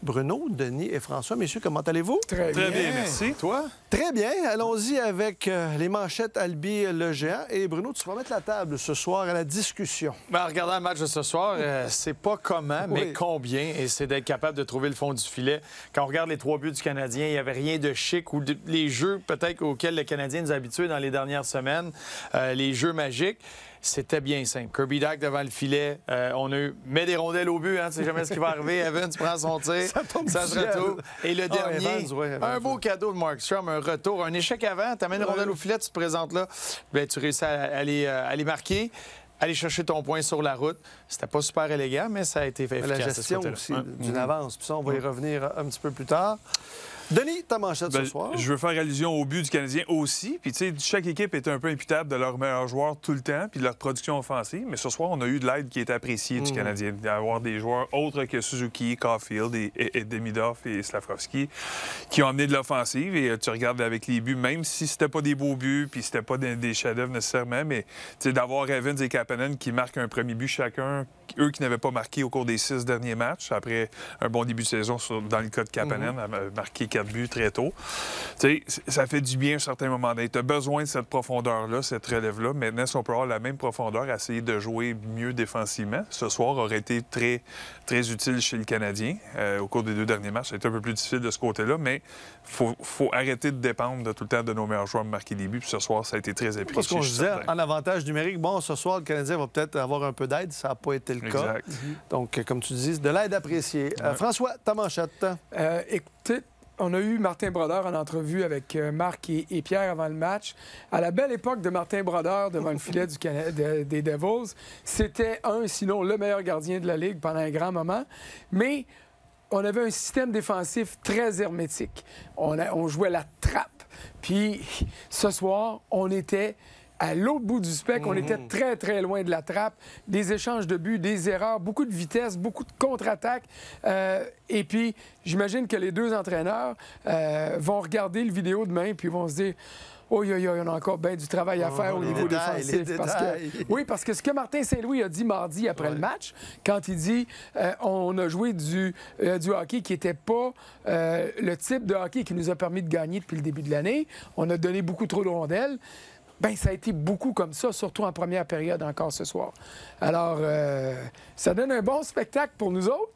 Bruno, Denis et François. Messieurs, comment allez-vous? Très bien, merci. Toi? Très bien. Allons-y avec les manchettes Albi le géant. Et Bruno, tu vas mettre la table ce soir à la discussion. En regardant le match de ce soir, c'est pas comment, mais combien. Et c'est d'être capable de trouver le fond du filet. Quand on regarde les 3 buts du Canadien, il n'y avait rien de chic ou les jeux peut-être auxquels le Canadien nous a habitués dans les dernières semaines, les jeux magiques. C'était bien simple. Kirby Dach devant le filet. On a eu... Mets des rondelles au but, hein, tu sais jamais ce qui va arriver. Evans prend son tir. Ça se retrouve. Et le dernier, Evans, un beau cadeau de Markstrom, un retour, un échec avant. Tu amènes une rondelle au filet, tu te présentes là. Bien, tu réussis à aller marquer. Aller chercher ton point sur la route. C'était pas super élégant, mais ça a été efficace. La gestion aussi d'une avance. Puis ça, on va y revenir un petit peu plus tard. Denis, ta manchette ce soir. Je veux faire allusion au but du Canadien aussi. Puis, tu sais, chaque équipe est un peu imputable de leurs meilleurs joueurs tout le temps, puis de leur production offensive. Mais ce soir, on a eu de l'aide qui est appréciée du Canadien. D'avoir des joueurs autres que Suzuki, Caulfield et Demidov et Slafkovský qui ont amené de l'offensive. Et tu regardes avec les buts, même si c'était pas des beaux buts, puis c'était pas des chefs-d'œuvre nécessairement, mais d'avoir Evans et Kapanen qui marquent un premier but chacun, eux qui n'avaient pas marqué au cours des 6 derniers matchs, après un bon début de saison dans le cas de Kapanen, marqué 4 buts très tôt. Tu sais, ça fait du bien à un certain moment donné. Tu as besoin de cette profondeur-là, cette relève-là. Maintenant, si on peut avoir la même profondeur, essayer de jouer mieux défensivement, ce soir aurait été très, très utile chez le Canadien. Au cours des 2 derniers matchs, ça a été un peu plus difficile de ce côté-là, mais il faut arrêter de dépendre de tout le temps de nos meilleurs joueurs de marquer des buts. Puis ce soir, ça a été très apprécié. Parce qu'on disait, en avantage numérique, bon, ce soir, le Canadien va peut-être avoir un peu d'aide. Ça n'a pas été le cas. Donc, comme tu dis, de l'aide appréciée. François, ta manchette. Écoutez, on a eu Martin Brodeur en entrevue avec Marc et Pierre avant le match. À la belle époque de Martin Brodeur devant le filet des Devils, c'était sinon le meilleur gardien de la Ligue pendant un grand moment. Mais on avait un système défensif très hermétique. On jouait la trappe. Puis ce soir, on était à l'autre bout du spectre, on était très, très loin de la trappe. Des échanges de buts, des erreurs, beaucoup de vitesse, beaucoup de contre-attaques. Et puis, j'imagine que les 2 entraîneurs vont regarder le vidéo demain puis vont se dire « Oh, on a encore bien du travail à faire au niveau défensif. » Parce que ce que Martin Saint-Louis a dit mardi après le match, quand il dit on a joué du hockey qui n'était pas le type de hockey qui nous a permis de gagner depuis le début de l'année, on a donné beaucoup trop de rondelles. Bien, ça a été beaucoup comme ça, surtout en première période encore ce soir. Alors, ça donne un bon spectacle pour nous autres,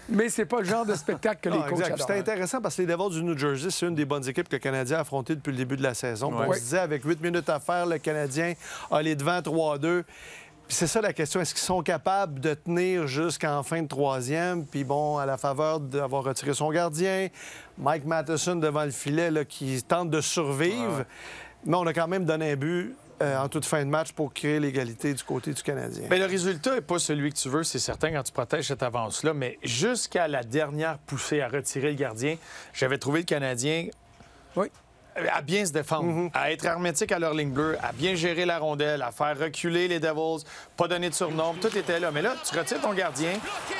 mais c'est pas le genre de spectacle que les coachs adorent. C'était intéressant parce que les Devils du New Jersey, c'est une des bonnes équipes que le Canadien a affrontées depuis le début de la saison. On se disait, avec 8 minutes à faire, le Canadien a les devants 3-2. C'est ça la question. Est-ce qu'ils sont capables de tenir jusqu'en fin de 3e? Puis bon, à la faveur d'avoir retiré son gardien, Mike Matheson devant le filet là, qui tente de survivre. Mais on a quand même donné un but en toute fin de match pour créer l'égalité du côté du Canadien. Bien, le résultat n'est pas celui que tu veux, c'est certain, quand tu protèges cette avance-là. Mais jusqu'à la dernière poussée à retirer le gardien, j'avais trouvé le Canadien à bien se défendre, à être hermétique à leur ligne bleue, à bien gérer la rondelle, à faire reculer les Devils, pas donner de surnom. Tout était là. Mais là, tu retires ton gardien,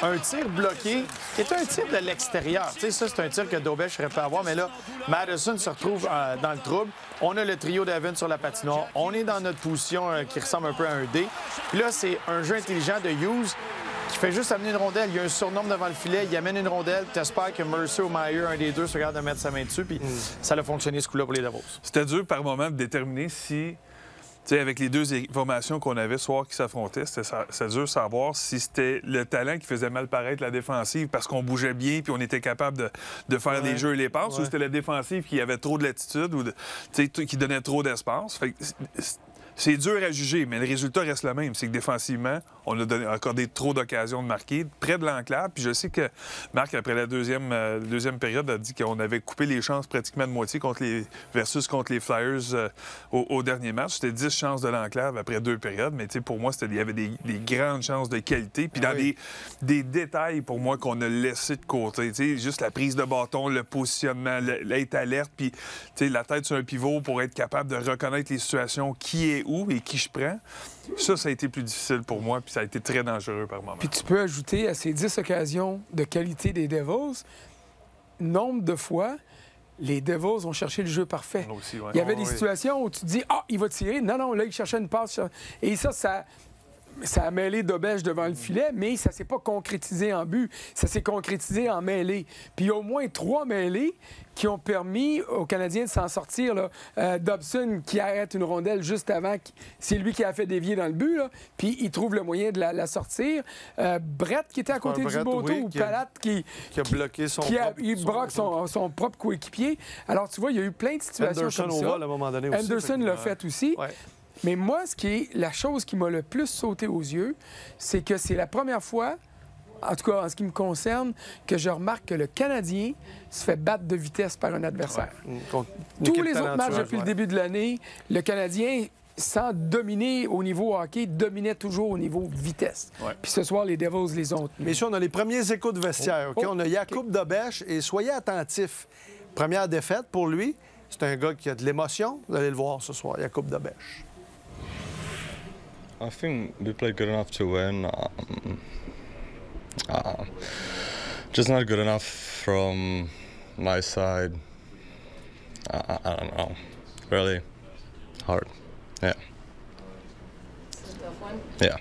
un tir bloqué, qui est un tir de l'extérieur. Tu sais, ça, c'est un tir que Dobech aurait pu avoir. Mais là, Matheson se retrouve dans le trouble. On a le trio d'Evans sur la patinoire. On est dans notre position qui ressemble un peu à un D. Puis là, c'est un jeu intelligent de Hughes qui fait juste amener une rondelle. Il y a un surnombre devant le filet, il amène une rondelle, tu espères que Mercer ou Meyer, un des deux, se regarde de mettre sa main dessus, puis ça a fonctionné ce coup-là pour les Devils. C'était dur par moment de déterminer si, tu sais, avec les 2 formations qu'on avait ce soir qui s'affrontaient, c'était dur de savoir si c'était le talent qui faisait mal paraître la défensive parce qu'on bougeait bien puis on était capable de faire les jeux et les passes, ou c'était la défensive qui avait trop de latitude ou qui donnait trop d'espace. C'est dur à juger, mais le résultat reste le même. C'est que défensivement, on a accordé trop d'occasions de marquer près de l'enclave. Puis je sais que Marc, après la deuxième période, a dit qu'on avait coupé les chances pratiquement de moitié contre les Flyers au dernier match. C'était 10 chances de l'enclave après 2 périodes. Mais pour moi, il y avait des grandes chances de qualité. Puis dans des détails, pour moi, qu'on a laissé de côté. Juste la prise de bâton, le positionnement, l'être alerte, puis la tête sur un pivot pour être capable de reconnaître les situations, qui est où et qui je prends. Ça a été plus difficile pour moi, puis ça a été très dangereux par moment. Puis tu peux ajouter à ces 10 occasions de qualité des Devils, nombre de fois, les Devils ont cherché le jeu parfait. Il y avait des situations où tu te dis « Ah, il va tirer. » Non, là, il cherchait une passe. Et ça ça a mêlé Dobèche devant le filet, mais ça s'est pas concrétisé en but. Ça s'est concrétisé en mêlée. Puis il y a au moins 3 mêlées qui ont permis aux Canadiens de s'en sortir. Là. Dobson qui arrête une rondelle juste avant, c'est lui qui a fait dévier dans le but, là, puis il trouve le moyen de la sortir. Brett qui était à côté du poteau, ou Palat qui a bloqué son il broque son propre coéquipier. Alors tu vois, il y a eu plein de situations Anderson comme ça. au vol à un moment donné aussi. Anderson l'a fait aussi. Ouais. Mais moi, la chose qui m'a le plus sauté aux yeux, c'est que c'est la première fois, en tout cas en ce qui me concerne, que je remarque que le Canadien se fait battre de vitesse par un adversaire. Ouais. Tous les autres matchs depuis le début de l'année, le Canadien, sans dominer au niveau hockey, dominait toujours au niveau vitesse. Ouais. Puis ce soir, les Devils les ont tenus. Messieurs, on a les premiers échos de vestiaire. OK? On a Jakub Dobèche et soyez attentifs. Première défaite pour lui. C'est un gars qui a de l'émotion. Vous allez le voir ce soir, Jakub Dobèche. I think we played good enough to win. Just not good enough from my side. I don't know. Really hard. Yeah. It's a tough one. Yeah.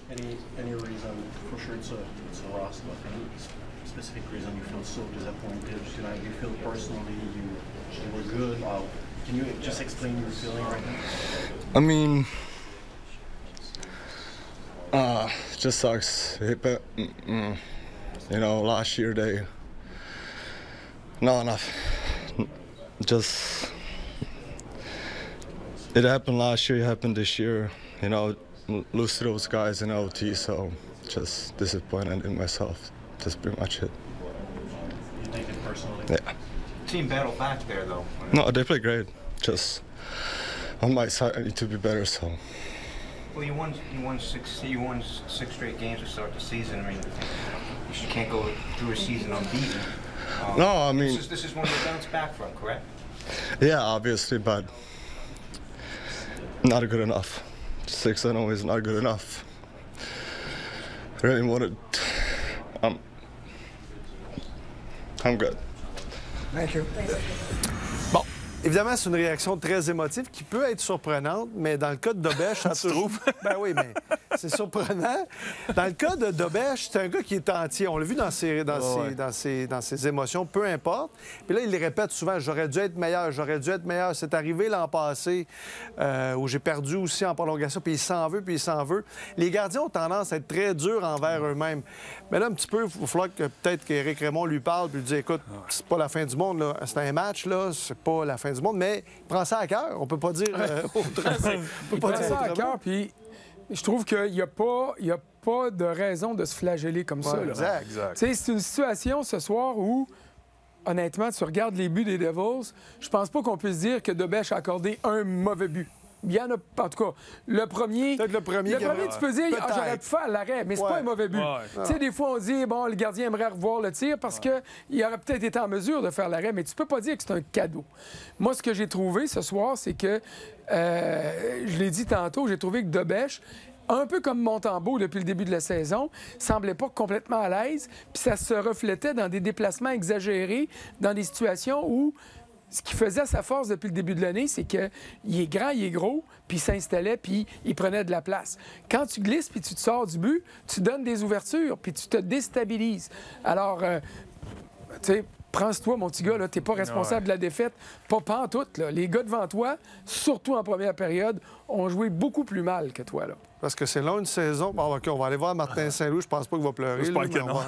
Any reason? For sure, it's a loss. But any specific reason you feel so disappointed tonight? You feel personally you were good. Can you just explain your feeling right now? I mean, it just sucks. But you know, last year they not enough. Just it happened last year. It happened this year. You know, lose to those guys in OT. So just disappointed in myself. That's pretty much it. You take it personally? Yeah. Team battle back there, though. No, they play great. Just on my side, I need to be better. So. Well, you won six straight games to start the season. I mean, you can't go through a season unbeaten. No, I mean this is one you bounce back from, correct? Yeah, obviously, but not good enough. 6-0 is not good enough. I really wanted. I'm good. Thank you. Bon, évidemment, c'est une réaction très émotive qui peut être surprenante, mais dans le cas de Dobèche, ça se trouve. Ben oui, mais c'est surprenant. Dans le cas de Dobèche, c'est un gars qui est entier. On l'a vu dans ses émotions, peu importe. Puis là, il les répète souvent, j'aurais dû être meilleur, j'aurais dû être meilleur. C'est arrivé l'an passé où j'ai perdu aussi en prolongation, puis il s'en veut, puis il s'en veut. Les gardiens ont tendance à être très durs envers eux-mêmes. Mais là, un petit peu, il va falloir que peut-être qu'Éric Raymond lui parle, puis lui dise, écoute, c'est pas la fin du monde, là. C'est un match, là, c'est pas la fin du monde, mais il prend ça à cœur. On peut pas dire autrement. Il prend ça à cœur, puis je trouve qu'il n'y a pas de raison de se flageller comme ça. Là. Exact. C'est une situation ce soir où, honnêtement, tu regardes les buts des Devils, je pense pas qu'on puisse dire que Dobèche a accordé un mauvais but. Il y en a, en tout cas, le premier... Peut-être le premier, tu peux dire, j'aurais pu faire l'arrêt, mais c'est pas un mauvais but. Tu sais, des fois, on dit, bon, le gardien aimerait revoir le tir parce qu'il aurait peut-être été en mesure de faire l'arrêt, mais tu peux pas dire que c'est un cadeau. Moi, ce que j'ai trouvé ce soir, c'est que, je l'ai dit tantôt, j'ai trouvé que Dobèche, un peu comme Montembeault depuis le début de la saison, semblait pas complètement à l'aise, puis ça se reflétait dans des déplacements exagérés, dans des situations où ce qui faisait sa force depuis le début de l'année, c'est qu'il est grand, il est gros, puis il s'installait, puis il prenait de la place. Quand tu glisses puis tu te sors du but, tu donnes des ouvertures, puis tu te déstabilises. Alors, tu sais, prends-toi, mon petit gars, t'es pas responsable de la défaite. Pas en tout, là. Les gars devant toi, surtout en première période, ont joué beaucoup plus mal que toi, là. Parce que c'est long une saison. Bon, OK, on va aller voir Martin Saint-Louis. Je pense pas qu'il va pleurer. J'espère que non.